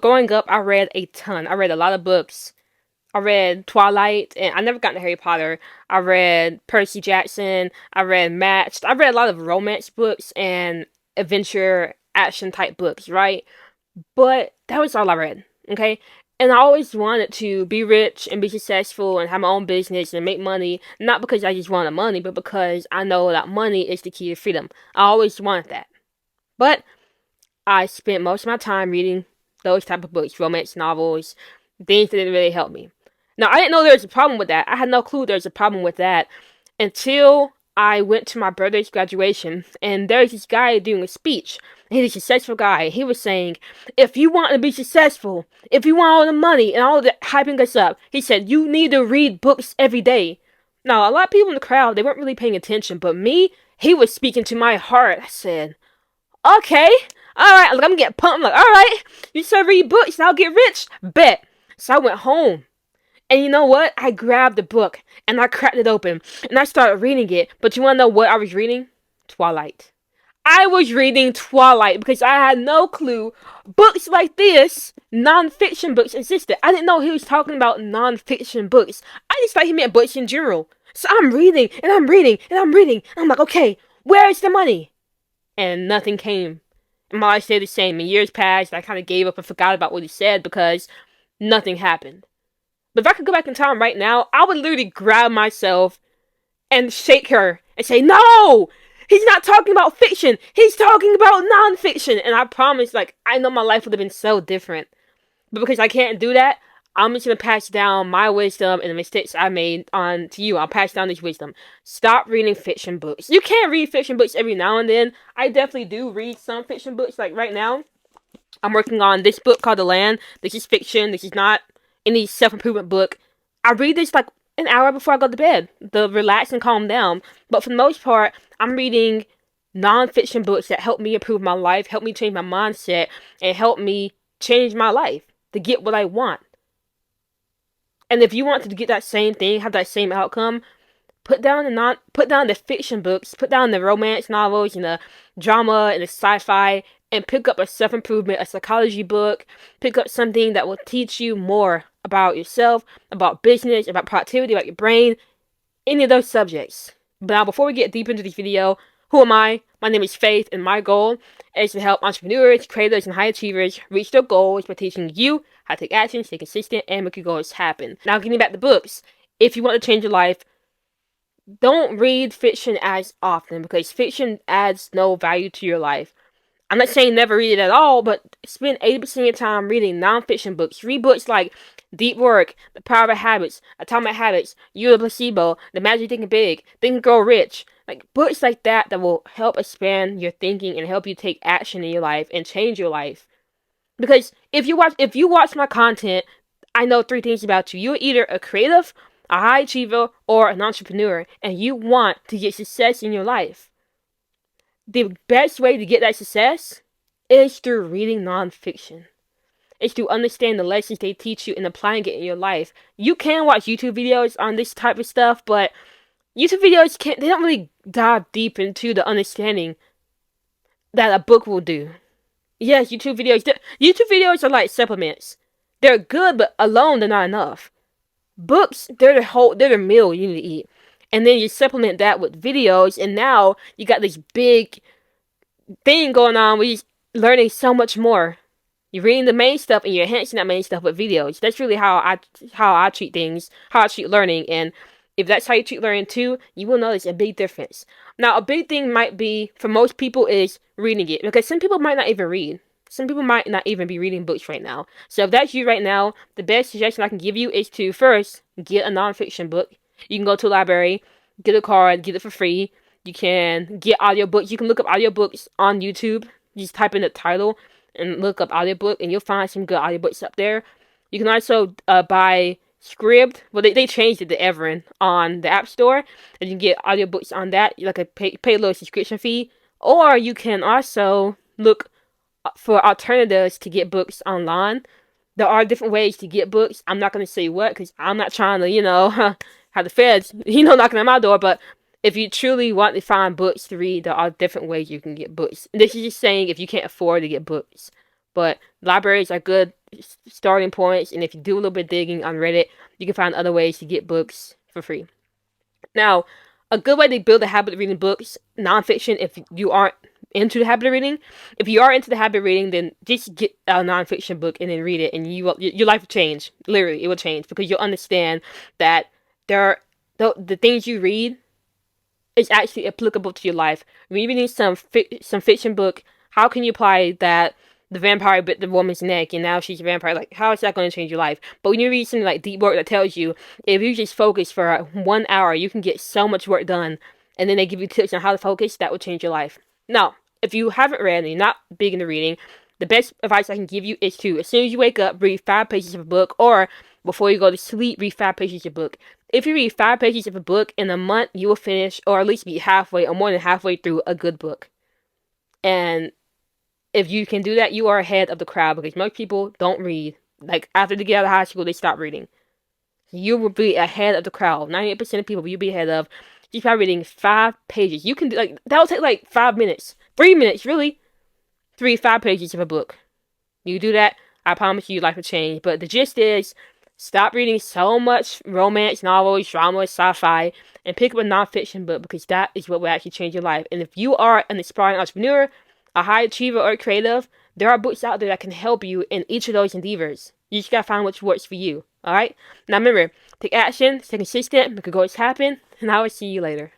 Growing up, I read a ton. I read a lot of books. I read Twilight, and I never got into Harry Potter. I read Percy Jackson. I read Matched. I read a lot of romance books and adventure action type books, right? But that was all I read, okay? And I always wanted to be rich and be successful and have my own business and make money, not because I just wanted money, but because I know that money is the key to freedom. I always wanted that. But I spent most of my time reading those type of books, romance novels, things that didn't really help me. Now, I didn't know there was a problem with that. I had no clue there was a problem with that until I went to my brother's graduation, and there was this guy doing a speech. He's a successful guy. He was saying, if you want to be successful, if you want all the money and all the hyping us up, he said, you need to read books every day. Now, a lot of people in the crowd, they weren't really paying attention, but me, he was speaking to my heart. I said, okay, alright, I'm gonna get pumped. I'm like, alright, you said read books and I'll get rich. Bet. So I went home. And you know what? I grabbed the book and I cracked it open and I started reading it. But you wanna know what I was reading? Twilight. I was reading Twilight because I had no clue books like this, nonfiction books, existed. I didn't know he was talking about nonfiction books. I just thought he meant books in general. So I'm reading and I'm reading and I'm reading. And I'm like, okay, where is the money? And nothing came. And my life stayed the same. And years passed. I kind of gave up and forgot about what he said because nothing happened. But if I could go back in time right now, I would literally grab myself and shake her and say, no! He's not talking about fiction. He's talking about nonfiction. And I promise, like, I know my life would have been so different. But because I can't do that, I'm just going to pass down my wisdom and the mistakes I made on to you. I'll pass down this wisdom. Stop reading fiction books. You can read fiction books every now and then. I definitely do read some fiction books. Like right now, I'm working on this book called The Land. This is fiction. This is not any self-improvement book. I read this like an hour before I go to bed to relax and calm down. But for the most part, I'm reading non-fiction books that help me improve my life, help me change my mindset, and help me change my life to get what I want. And if you want to get that same thing, have that same outcome, put down the fiction books, put down the romance novels and the drama and the sci-fi, and pick up a self-improvement, a psychology book. Pick up something that will teach you more about yourself, about business, about productivity, about your brain, any of those subjects. But now, before we get deep into this video, who am I? My name is Faith, and my goal is to help entrepreneurs, creators, and high achievers reach their goals by teaching you how to take action, stay consistent, and make your goals happen. Now, getting back to books, if you want to change your life, don't read fiction as often because fiction adds no value to your life. I'm not saying never read it at all, but spend 80% of your time reading nonfiction books. Read books like Deep Work, The Power of Habits, Atomic Habits, You the Placebo, The Magic of Thinking Big, Think and Grow Rich. Like books like that will help expand your thinking and help you take action in your life and change your life. Because if you watch my content, I know 3 things about you. You're either a creative, a high achiever, or an entrepreneur, and you want to get success in your life. The best way to get that success is through reading nonfiction. It's to understand the lessons they teach you and applying it in your life. You can watch YouTube videos on this type of stuff, but YouTube videos they don't really dive deep into the understanding that a book will do. Yes, YouTube videos are like supplements. They're good, but alone they're not enough. Books, they're the meal you need to eat. And then you supplement that with videos, and now you got this big thing going on where you're learning so much more. You're reading the main stuff and you're enhancing that main stuff with videos. That's really how I treat things, how I treat learning. And if that's how you treat learning too, you will notice a big difference. Now, a big thing might be, for most people, is reading it. Because some people might not even read. Some people might not even be reading books right now. So if that's you right now, the best suggestion I can give you is to first get a nonfiction book. You can go to a library, get a card, get it for free. You can get audiobooks. You can look up audiobooks on YouTube. You just type in the title and look up audiobook, and you'll find some good audiobooks up there. You can also buy Scribd. Well, they changed it to Everin on the App Store, and you can get audiobooks on that. You like pay a little subscription fee. Or you can also look for alternatives to get books online. There are different ways to get books. I'm not going to say what, because I'm not trying to, have the feds, knocking on my door. But if you truly want to find books to read, there are different ways you can get books. This is just saying if you can't afford to get books. But libraries are good starting points, and if you do a little bit of digging on Reddit, you can find other ways to get books for free. Now, a good way to build a habit of reading books, nonfiction, if you aren't into the habit of reading. If you are into the habit of reading, then just get a nonfiction book and then read it, and your life will change. Literally, it will change because you'll understand that there are the things you read is actually applicable to your life. When you're reading some fiction book, how can you apply that the vampire bit the woman's neck and now she's a vampire? Like, how is that going to change your life? But when you read something like deep work that tells you if you just focus for 1 hour, you can get so much work done, and then they give you tips on how to focus, that will change your life. Now, if you haven't read and you're not big into reading, the best advice I can give you is to, as soon as you wake up, read 5 pages of a book, or before you go to sleep, read 5 pages of a book. If you read 5 pages of a book in a month, you will finish, or at least be halfway, or more than halfway through a good book. And if you can do that, you are ahead of the crowd, because most people don't read. Like, after they get out of high school, they stop reading. You will be ahead of the crowd. 98% of people you'll be ahead of just by reading 5 pages. You can do, like, that'll take like 5 minutes. 3 minutes, really, to read 5 pages of a book. You do that, I promise you, your life will change. But the gist is, stop reading so much romance novels, drama, sci-fi, and pick up a nonfiction book, because that is what will actually change your life. And if you are an aspiring entrepreneur, a high achiever, or creative, there are books out there that can help you in each of those endeavors. You just gotta find what works for you. Alright? Now remember, take action, stay consistent, make your goals happen, and I will see you later.